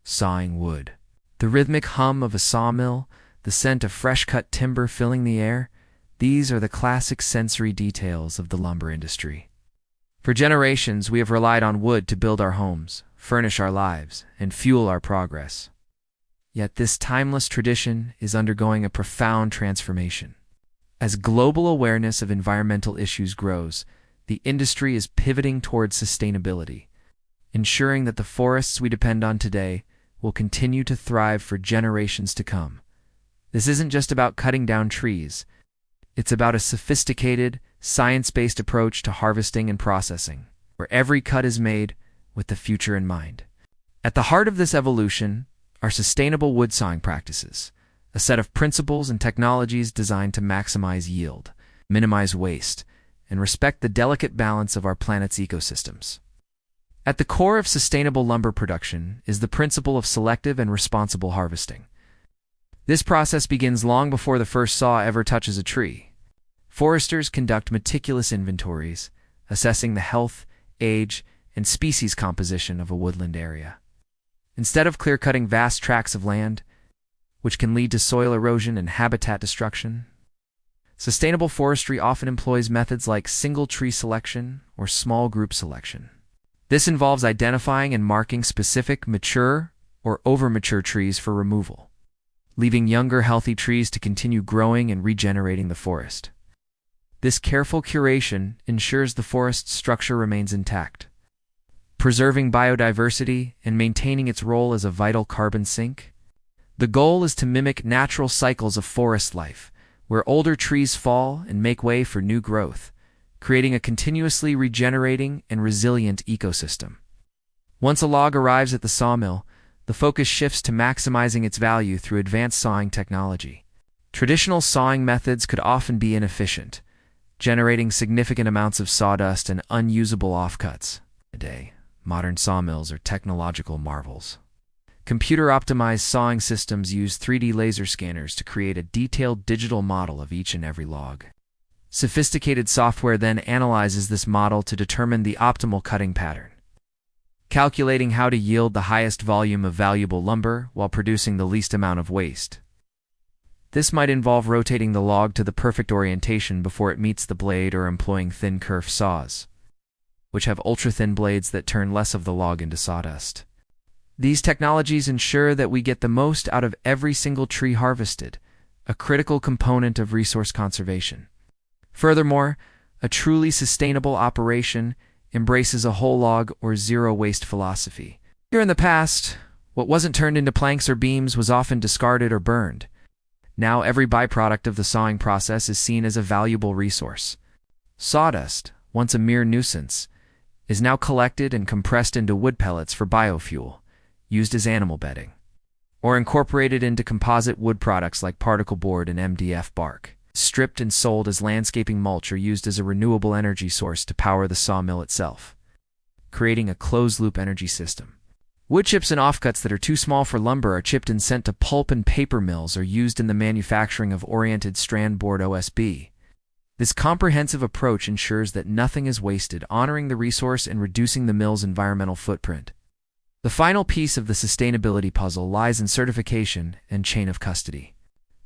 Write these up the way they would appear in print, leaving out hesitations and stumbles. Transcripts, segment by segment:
Sawing wood. The rhythmic hum of a sawmill, the scent of fresh-cut timber filling the air, these are the classic sensory details of the lumber industry. For generations, we have relied on wood to build our homes, furnish our lives, and fuel our progress. Yet this timeless tradition is undergoing a profound transformation. As global awareness of environmental issues grows, the industry is pivoting towards sustainability, ensuring that the forests we depend on today will continue to thrive for generations to come. This isn't just about cutting down trees. It's about a sophisticated, science-based approach to harvesting and processing, where every cut is made with the future in mind. At the heart of this evolution are sustainable wood sawing practices, a set of principles and technologies designed to maximize yield, minimize waste, and respect the delicate balance of our planet's ecosystems. At the core of sustainable lumber production is the principle of selective and responsible harvesting. This process begins long before the first saw ever touches a tree. Foresters conduct meticulous inventories, assessing the health, age, and species composition of a woodland area. Instead of clear-cutting vast tracts of land, which can lead to soil erosion and habitat destruction, sustainable forestry often employs methods like single tree selection or small group selection. This involves identifying and marking specific mature or over-mature trees for removal, leaving younger, healthy trees to continue growing and regenerating the forest. This careful curation ensures the forest's structure remains intact, preserving biodiversity and maintaining its role as a vital carbon sink. The goal is to mimic natural cycles of forest life, where older trees fall and make way for new growth, creating a continuously regenerating and resilient ecosystem. Once a log arrives at the sawmill, the focus shifts to maximizing its value through advanced sawing technology. Traditional sawing methods could often be inefficient, generating significant amounts of sawdust and unusable offcuts. Today, modern sawmills are technological marvels. Computer-optimized sawing systems use 3D laser scanners to create a detailed digital model of each and every log. Sophisticated software then analyzes this model to determine the optimal cutting pattern, calculating how to yield the highest volume of valuable lumber while producing the least amount of waste. This might involve rotating the log to the perfect orientation before it meets the blade or employing thin kerf saws, which have ultra-thin blades that turn less of the log into sawdust. These technologies ensure that we get the most out of every single tree harvested, a critical component of resource conservation. Furthermore, a truly sustainable operation embraces a whole log or zero-waste philosophy. Here in the past, what wasn't turned into planks or beams was often discarded or burned. Now every byproduct of the sawing process is seen as a valuable resource. Sawdust, once a mere nuisance, is now collected and compressed into wood pellets for biofuel, used as animal bedding, or incorporated into composite wood products like particle board and MDF bark. Stripped and sold as landscaping mulch or used as a renewable energy source to power the sawmill itself, creating a closed-loop energy system. Wood chips and offcuts that are too small for lumber are chipped and sent to pulp and paper mills or used in the manufacturing of oriented strand board OSB. This comprehensive approach ensures that nothing is wasted, honoring the resource and reducing the mill's environmental footprint. The final piece of the sustainability puzzle lies in certification and chain of custody.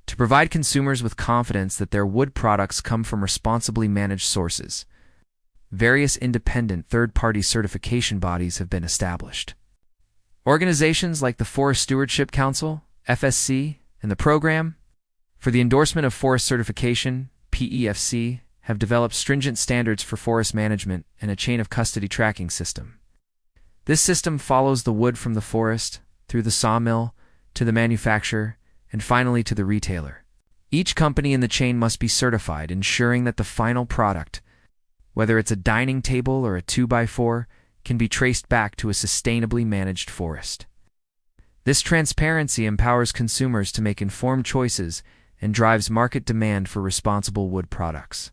To provide consumers with confidence that their wood products come from responsibly managed sources, various independent third-party certification bodies have been established. Organizations like the Forest Stewardship Council, FSC, and the Program for the Endorsement of Forest Certification, PEFC, have developed stringent standards for forest management and a chain of custody tracking system. This system follows the wood from the forest, through the sawmill, to the manufacturer, and finally to the retailer. Each company in the chain must be certified, ensuring that the final product, whether it's a dining table or a 2x4, can be traced back to a sustainably managed forest. This transparency empowers consumers to make informed choices and drives market demand for responsible wood products.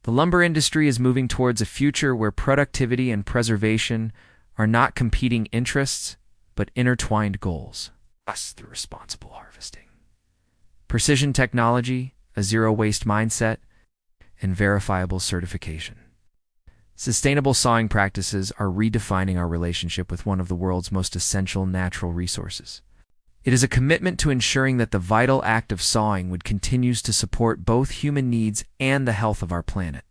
The lumber industry is moving towards a future where productivity and preservation are not competing interests, but intertwined goals. Thus, through responsible harvesting, precision technology, a zero-waste mindset, and verifiable certification. Sustainable sawing practices are redefining our relationship with one of the world's most essential natural resources. It is a commitment to ensuring that the vital act of sawing wood continues to support both human needs and the health of our planet.